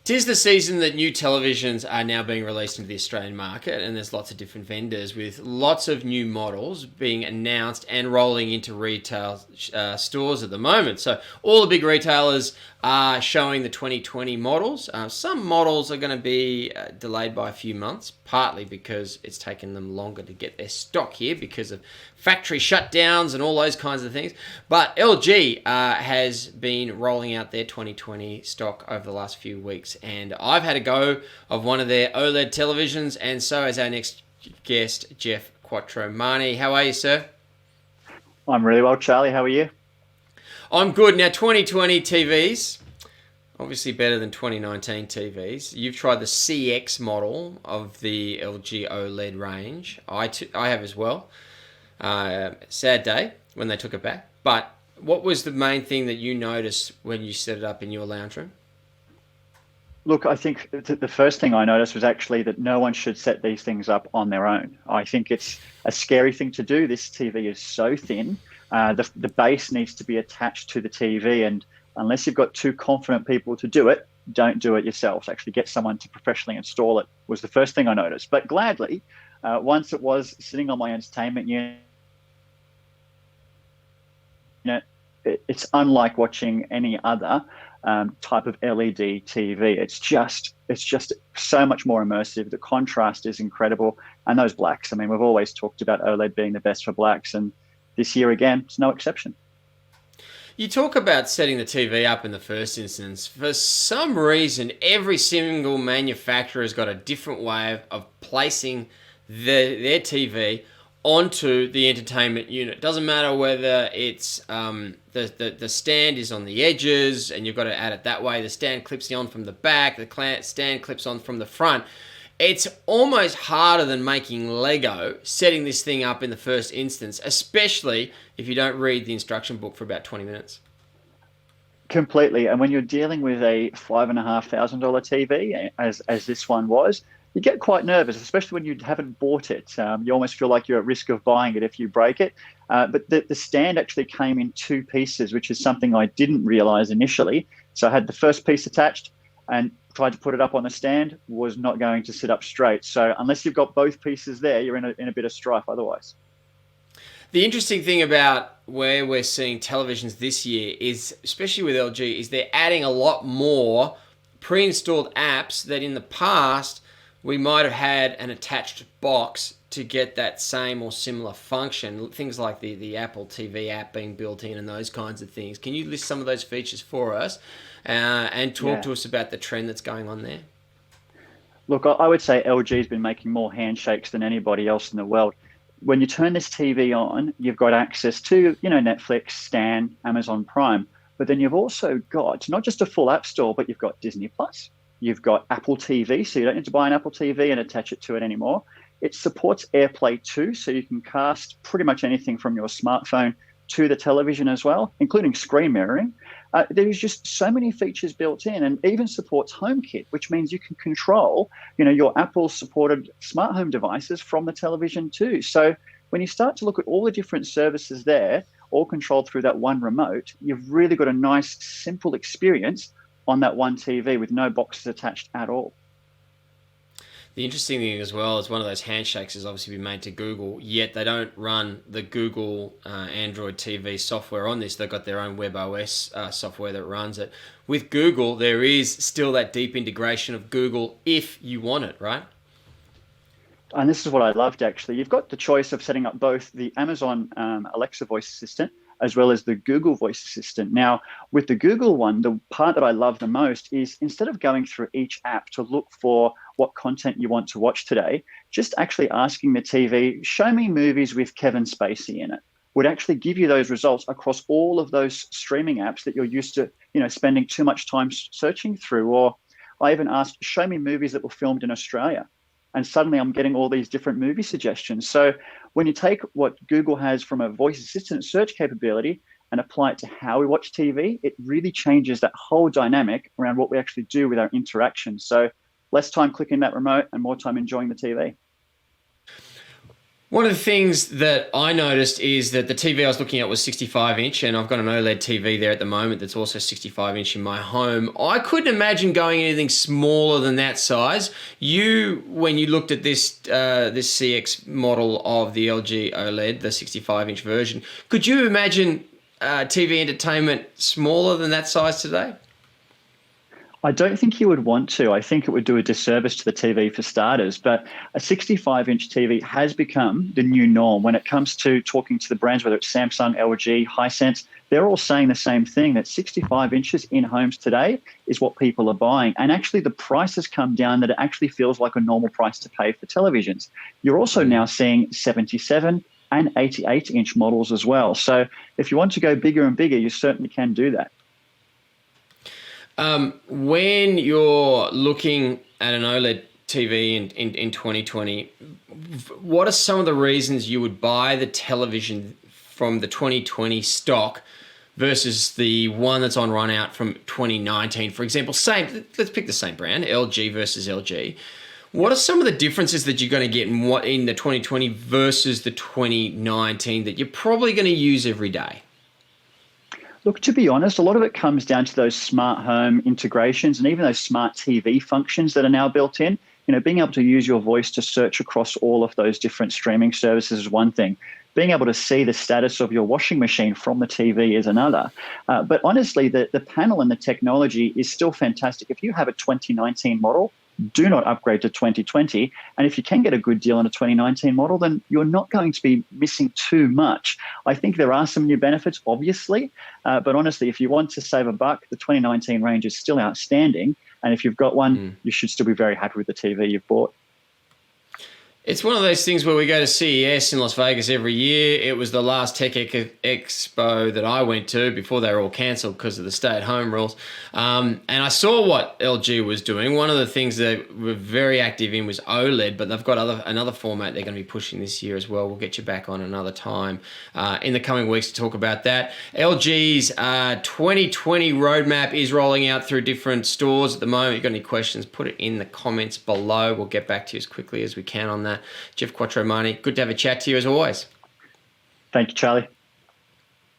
'Tis the season that new televisions are now being released into the Australian market, and there's lots of different vendors with lots of new models being announced and rolling into retail stores at the moment. So all the big retailers are showing the 2020 models. Some models are going to be delayed by a few months, partly because it's taken them longer to get their stock here because of factory shutdowns and all those kinds of things. But LG has been rolling out their 2020 stock over the last few weeks, and I've had a go of one of their OLED televisions, and so has our next guest, Geoff Quattromani. How are you, sir? I'm really well, Charlie. How are you? I'm good. Now, 2020 TVs, obviously better than 2019 TVs. You've tried the CX model of the LG OLED range. I have as well. Sad day when they took it back. But what was the main thing that you noticed when you set it up in your lounge room? Look, I think the first thing I noticed was actually that no one should set these things up on their own. I think it's a scary thing to do. This TV is so thin. The base needs to be attached to the TV, and unless you've got two confident people to do it, don't do it yourself. Actually get someone to professionally install it was the first thing I noticed. But gladly, once it was sitting on my entertainment unit, it's unlike watching any other type of LED TV. It's just so much more immersive. The contrast is incredible, and those blacks. I mean, we've always talked about OLED being the best for blacks, and this year again, it's no exception. You talk about setting the TV up in the first instance. For some reason, every single manufacturer has got a different way of placing their TV onto the entertainment unit. Doesn't matter whether it's the stand is on the edges and you've got to add it that way. The stand clips on from the back. The stand clips on from the front. It's almost harder than making Lego setting this thing up in the first instance, especially if you don't read the instruction book for about 20 minutes. Completely. And when you're dealing with a $5,500 TV, as this one was, you get quite nervous, especially when you haven't bought it. You almost feel like you're at risk of buying it if you break it. But the stand actually came in two pieces, which is something I didn't realize initially. So I had the first piece attached and tried to put it up on the stand, was not going to sit up straight. So unless you've got both pieces there, you're in a bit of strife otherwise. The interesting thing about where we're seeing televisions this year is, especially with LG, is they're adding a lot more pre-installed apps that in the past we might have had an attached box to get that same or similar function. Things like the Apple TV app being built in and those kinds of things. Can you list some of those features for us and talk to us about the trend that's going on there? Look, I would say LG's been making more handshakes than anybody else in the world. When you turn this TV on, you've got access to, Netflix, Stan, Amazon Prime, but then you've also got not just a full app store, but you've got Disney Plus, you've got Apple TV, so you don't need to buy an Apple TV and attach it to it anymore. It supports AirPlay too, so you can cast pretty much anything from your smartphone to the television as well, including screen mirroring. There's just so many features built in, and even supports HomeKit, which means you can control, your Apple-supported smart home devices from the television too. So when you start to look at all the different services there, all controlled through that one remote, you've really got a nice, simple experience on that one TV with no boxes attached at all. The interesting thing as well is one of those handshakes has obviously been made to Google, yet they don't run the Google Android TV software on this. They've got their own WebOS software that runs it. With Google, there is still that deep integration of Google if you want it, right? And this is what I loved, actually. You've got the choice of setting up both the Amazon Alexa voice assistant as well as the Google voice assistant. Now, with the Google one, the part that I love the most is instead of going through each app to look for what content you want to watch today, just actually asking the TV, show me movies with Kevin Spacey in it, would actually give you those results across all of those streaming apps that you're used to, spending too much time searching through. Or I even asked, show me movies that were filmed in Australia. And suddenly I'm getting all these different movie suggestions. So when you take what Google has from a voice assistant search capability and apply it to how we watch TV, it really changes that whole dynamic around what we actually do with our interactions. So less time clicking that remote and more time enjoying the TV. One of the things that I noticed is that the TV I was looking at was 65-inch, and I've got an OLED TV there at the moment that's also 65-inch in my home. I couldn't imagine going anything smaller than that size. When you looked at this CX model of the LG OLED, the 65-inch version, could you imagine TV entertainment smaller than that size today? I don't think you would want to. I think it would do a disservice to the TV for starters. But a 65-inch TV has become the new norm when it comes to talking to the brands, whether it's Samsung, LG, Hisense. They're all saying the same thing, that 65 inches in homes today is what people are buying. And actually, the price has come down that it actually feels like a normal price to pay for televisions. You're also now seeing 77 and 88-inch models as well. So if you want to go bigger and bigger, you certainly can do that. When you're looking at an OLED TV in 2020, what are some of the reasons you would buy the television from the 2020 stock versus the one that's on run out from 2019? For example, let's pick the same brand, LG versus LG. What are some of the differences that you're going to get in the 2020 versus the 2019 that you're probably going to use every day? Look, to be honest, a lot of it comes down to those smart home integrations and even those smart TV functions that are now built in. You know, being able to use your voice to search across all of those different streaming services is one thing. Being able to see the status of your washing machine from the TV is another. But honestly, the panel and the technology is still fantastic. If you have a 2019 model, do not upgrade to 2020. And if you can get a good deal on a 2019 model, then you're not going to be missing too much. I think there are some new benefits, obviously. But honestly, if you want to save a buck, the 2019 range is still outstanding. And if you've got one, you should still be very happy with the TV you've bought. It's one of those things where we go to CES in Las Vegas every year. It was the last tech expo that I went to before they were all cancelled because of the stay-at-home rules. And I saw what LG was doing. One of the things that we're very active in was OLED, but they've got another format they're going to be pushing this year as well. We'll get you back on another time in the coming weeks to talk about that. LG's 2020 roadmap is rolling out through different stores at the moment. If you've got any questions, put it in the comments below. We'll get back to you as quickly as we can on that. Geoff Quattromani, good to have a chat to you as always. Thank you, Charlie.